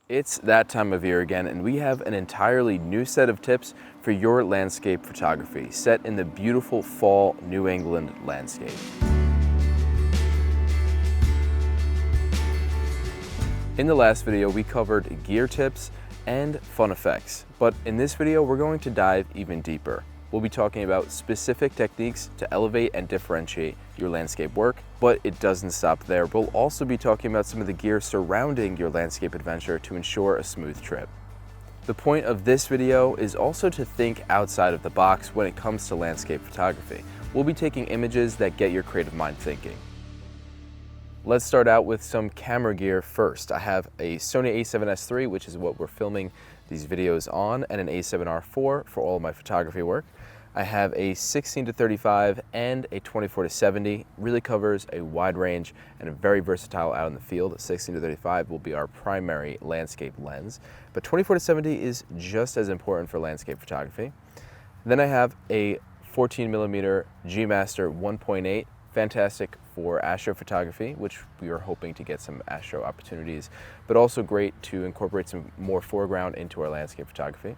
It's that time of year again, and we have an entirely new set of tips for your landscape photography, set in the beautiful fall New England landscape. In the last video, we covered gear tips and fun effects, but in this video, we're going to dive even deeper. We'll be talking about specific techniques to elevate and differentiate your landscape work, but it doesn't stop there. We'll also be talking about some of the gear surrounding your landscape adventure to ensure a smooth trip. The point of this video is also to think outside of the box when it comes to landscape photography. We'll be taking images that get your creative mind thinking. Let's start out with some camera gear first. I have a Sony a7S III, which is what we're filming these videos on, and an a7R IV for all of my photography work. I have a 16-35 and a 24-70, really covers a wide range and a very versatile out in the field. 16-35 will be our primary landscape lens, but 24-70 is just as important for landscape photography. Then I have a 14mm G Master 1.8, fantastic for astrophotography, which we are hoping to get some astro opportunities, but also great to incorporate some more foreground into our landscape photography.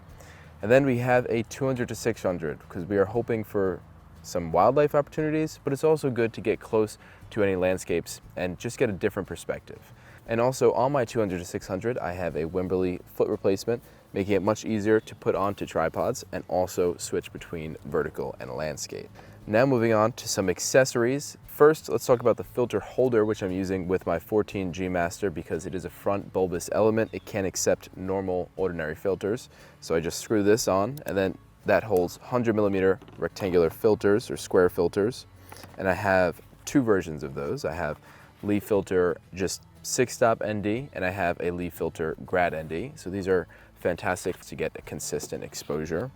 And then we have a 200-600 because we are hoping for some wildlife opportunities, but it's also good to get close to any landscapes and just get a different perspective. And also on my 200-600, I have a Wimberley foot replacement, making it much easier to put onto tripods and also switch between vertical and landscape. Now moving on to some accessories. First, let's talk about the filter holder, which I'm using with my 14 G Master because it is a front bulbous element. It can't accept normal ordinary filters. So I just screw this on, and then that holds 100mm rectangular filters or square filters. And I have two versions of those. I have Lee filter just 6-stop ND, and I have a Lee filter grad ND. So these are fantastic to get a consistent exposure.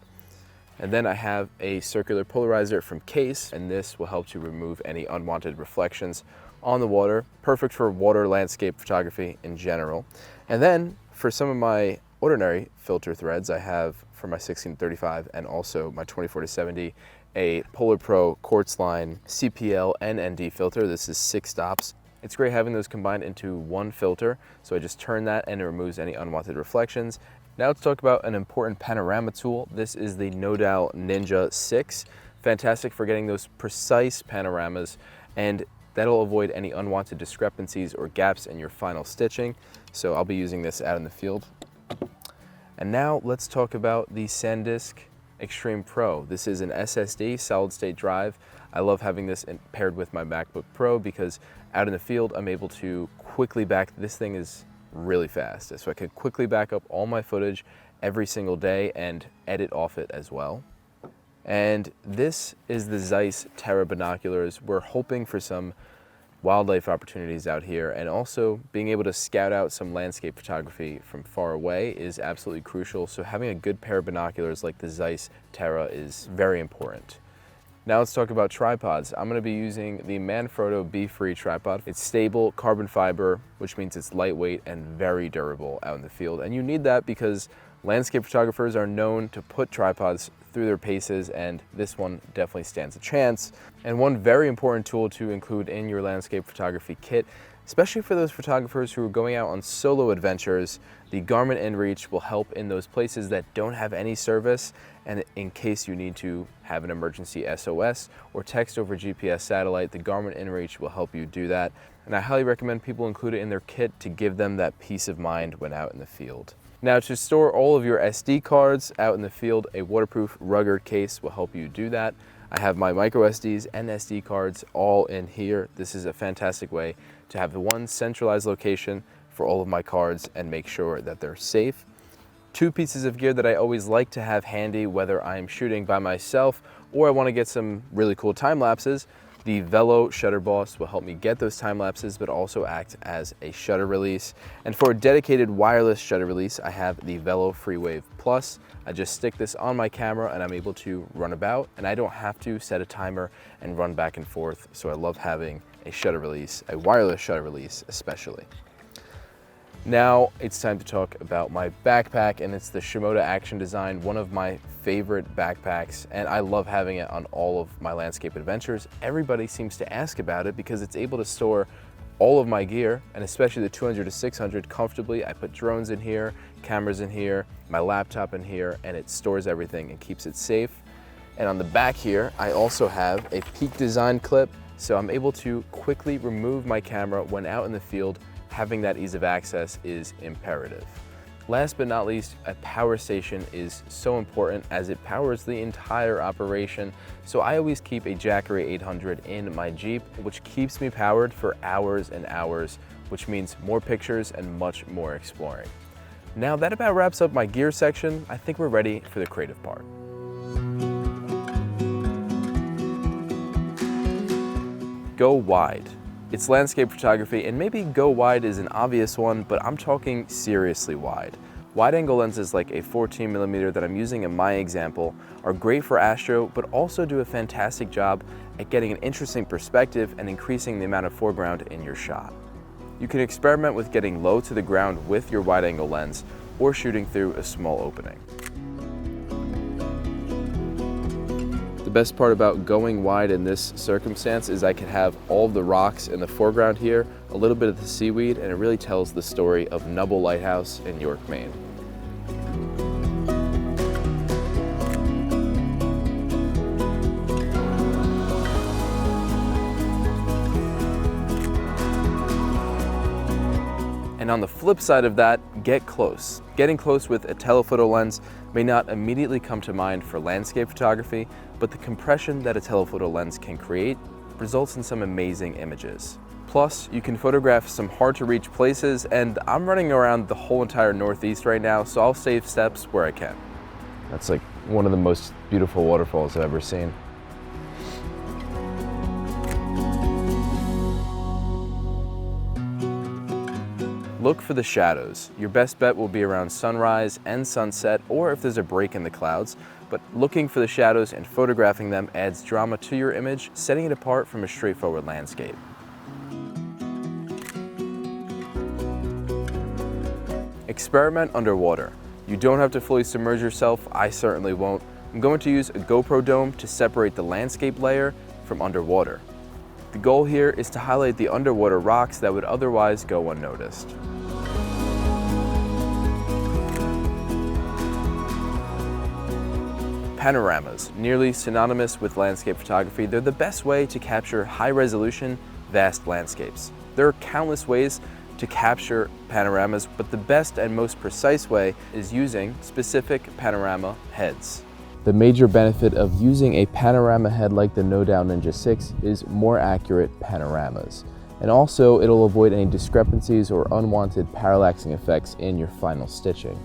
And then I have a circular polarizer from Case, and this will help to remove any unwanted reflections on the water. Perfect for water landscape photography in general. And then for some of my ordinary filter threads, I have for my 16-35 and also my 24-70 a Polar Pro Quartz Line CPL and ND filter. This is 6 stops. It's great having those combined into one filter. So I just turn that and it removes any unwanted reflections. Now let's talk about an important panorama tool. This is the Nodal Ninja 6. Fantastic for getting those precise panoramas, and that'll avoid any unwanted discrepancies or gaps in your final stitching. So I'll be using this out in the field. And now let's talk about the SanDisk Extreme Pro. This is an SSD, solid state drive. I love having this paired with my MacBook Pro because out in the field, I'm able to quickly this thing is really fast. So I can quickly back up all my footage every single day and edit off it as well. And this is the Zeiss Terra binoculars. We're hoping for some wildlife opportunities out here, and also being able to scout out some landscape photography from far away is absolutely crucial. So having a good pair of binoculars like the Zeiss Terra is very important. Now let's talk about tripods. I'm going to be using the Manfrotto B-Free tripod. It's stable carbon fiber, which means it's lightweight and very durable out in the field. And you need that because landscape photographers are known to put tripods through their paces, and this one definitely stands a chance. And one very important tool to include in your landscape photography kit, especially for those photographers who are going out on solo adventures, the Garmin InReach will help in those places that don't have any service, and in case you need to have an emergency SOS or text over GPS satellite, the Garmin InReach will help you do that. And I highly recommend people include it in their kit to give them that peace of mind when out in the field. Now, to store all of your SD cards out in the field, a waterproof rugged case will help you do that. I have my micro SDs and SD cards all in here. This is a fantastic way to have the one centralized location for all of my cards and make sure that they're safe. Two pieces of gear that I always like to have handy, whether I'm shooting by myself or I want to get some really cool time lapses. The Velo Shutter Boss will help me get those time lapses, but also act as a shutter release. And for a dedicated wireless shutter release, I have the Velo FreeWave Plus. I just stick this on my camera and I'm able to run about, and I don't have to set a timer and run back and forth. So I love having a shutter release, a wireless shutter release especially. Now it's time to talk about my backpack, and it's the Shimoda Action Design, one of my favorite backpacks, and I love having it on all of my landscape adventures. Everybody seems to ask about it because it's able to store all of my gear, and especially the 200 to 600 comfortably. I put drones in here, cameras in here, my laptop in here, and it stores everything and keeps it safe. And on the back here, I also have a Peak Design clip, so I'm able to quickly remove my camera when out in the field. Having that ease of access is imperative. Last but not least, a power station is so important as it powers the entire operation. So I always keep a Jackery 800 in my Jeep, which keeps me powered for hours and hours, which means more pictures and much more exploring. Now that about wraps up my gear section. I think we're ready for the creative part. Go wide. It's landscape photography, and maybe go wide is an obvious one, but I'm talking seriously wide. Wide-angle lenses like a 14mm that I'm using in my example are great for astro, but also do a fantastic job at getting an interesting perspective and increasing the amount of foreground in your shot. You can experiment with getting low to the ground with your wide-angle lens or shooting through a small opening. The best part about going wide in this circumstance is I can have all of the rocks in the foreground here, a little bit of the seaweed, and it really tells the story of Nubble Lighthouse in York, Maine. And on the flip side of that, get close. Getting close with a telephoto lens may not immediately come to mind for landscape photography, but the compression that a telephoto lens can create results in some amazing images. Plus, you can photograph some hard to reach places, and I'm running around the whole entire Northeast right now, so I'll save steps where I can. That's like one of the most beautiful waterfalls I've ever seen. Look for the shadows. Your best bet will be around sunrise and sunset, or if there's a break in the clouds, but looking for the shadows and photographing them adds drama to your image, setting it apart from a straightforward landscape. Experiment underwater. You don't have to fully submerge yourself, I certainly won't. I'm going to use a GoPro dome to separate the landscape layer from underwater. The goal here is to highlight the underwater rocks that would otherwise go unnoticed. Panoramas, nearly synonymous with landscape photography, they're the best way to capture high-resolution, vast landscapes. There are countless ways to capture panoramas, but the best and most precise way is using specific panorama heads. The major benefit of using a panorama head like the Nodal Ninja 6 is more accurate panoramas. And also, it'll avoid any discrepancies or unwanted parallaxing effects in your final stitching.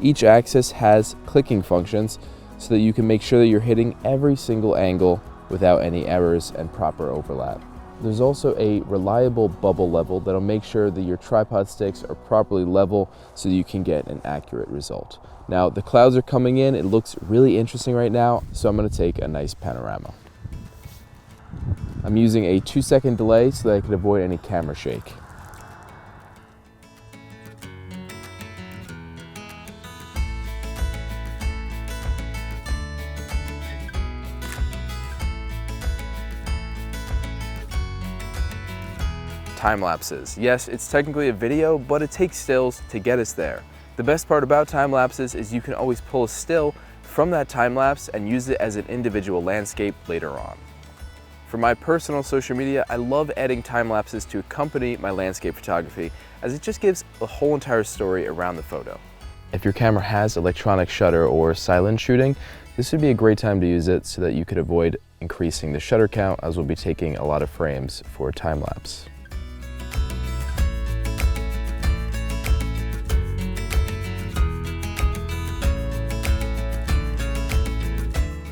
Each axis has clicking functions so that you can make sure that you're hitting every single angle without any errors and proper overlap. There's also a reliable bubble level that'll make sure that your tripod sticks are properly level so that you can get an accurate result. Now, the clouds are coming in, it looks really interesting right now, so I'm gonna take a nice panorama. I'm using a 2-second delay so that I can avoid any camera shake. Time lapses. Yes, it's technically a video, but it takes stills to get us there. The best part about time lapses is you can always pull a still from that time lapse and use it as an individual landscape later on. For my personal social media, I love adding time lapses to accompany my landscape photography, as it just gives a whole entire story around the photo. If your camera has electronic shutter or silent shooting, this would be a great time to use it so that you could avoid increasing the shutter count, as we'll be taking a lot of frames for time lapse.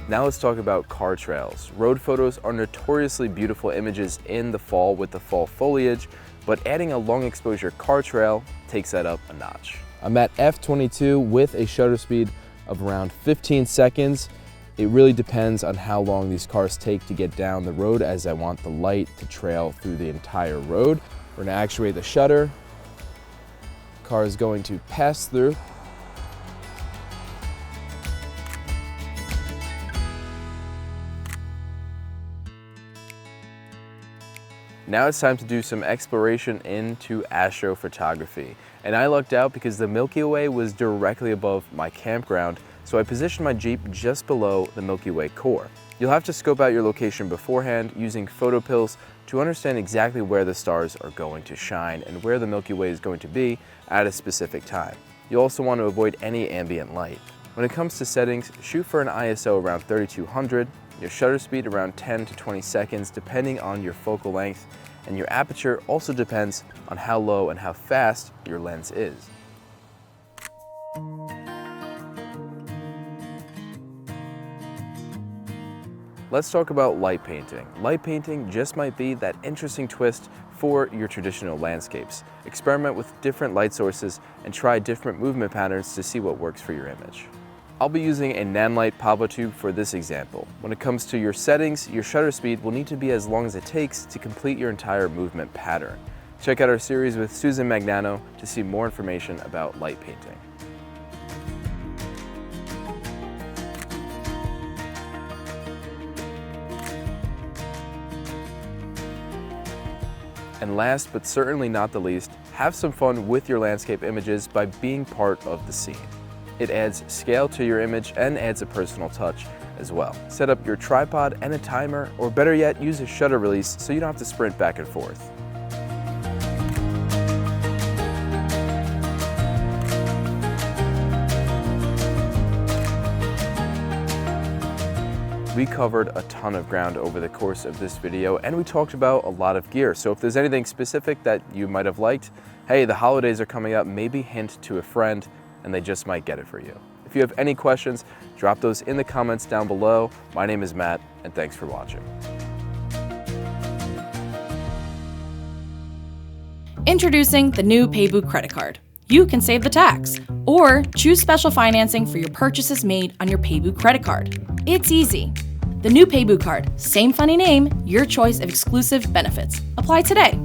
Now let's talk about car trails. Road photos are notoriously beautiful images in the fall with the fall foliage, but adding a long exposure car trail takes that up a notch. I'm at f/22 with a shutter speed of around 15 seconds. It really depends on how long these cars take to get down the road, as I want the light to trail through the entire road. We're gonna actuate the shutter. Car is going to pass through. Now it's time to do some exploration into astrophotography. And I lucked out because the Milky Way was directly above my campground, so I positioned my Jeep just below the Milky Way core. You'll have to scope out your location beforehand using photopills to understand exactly where the stars are going to shine and where the Milky Way is going to be at a specific time. You'll also want to avoid any ambient light. When it comes to settings, shoot for an ISO around 3200, your shutter speed around 10 to 20 seconds depending on your focal length, and your aperture also depends on how low and how fast your lens is. Let's talk about light painting. Light painting just might be that interesting twist for your traditional landscapes. Experiment with different light sources and try different movement patterns to see what works for your image. I'll be using a Nanlite Pablo tube for this example. When it comes to your settings, your shutter speed will need to be as long as it takes to complete your entire movement pattern. Check out our series with Susan Magnano to see more information about light painting. And last but certainly not the least, have some fun with your landscape images by being part of the scene. It adds scale to your image and adds a personal touch as well. Set up your tripod and a timer, or better yet, use a shutter release so you don't have to sprint back and forth. We covered a ton of ground over the course of this video, and we talked about a lot of gear. So if there's anything specific that you might have liked, hey, the holidays are coming up, maybe hint to a friend and they just might get it for you. If you have any questions, drop those in the comments down below. My name is Matt, and thanks for watching. Introducing the new Paybu credit card. You can save the tax, or choose special financing for your purchases made on your Paybu credit card. It's easy. The new Paybu card, same funny name, your choice of exclusive benefits. Apply today.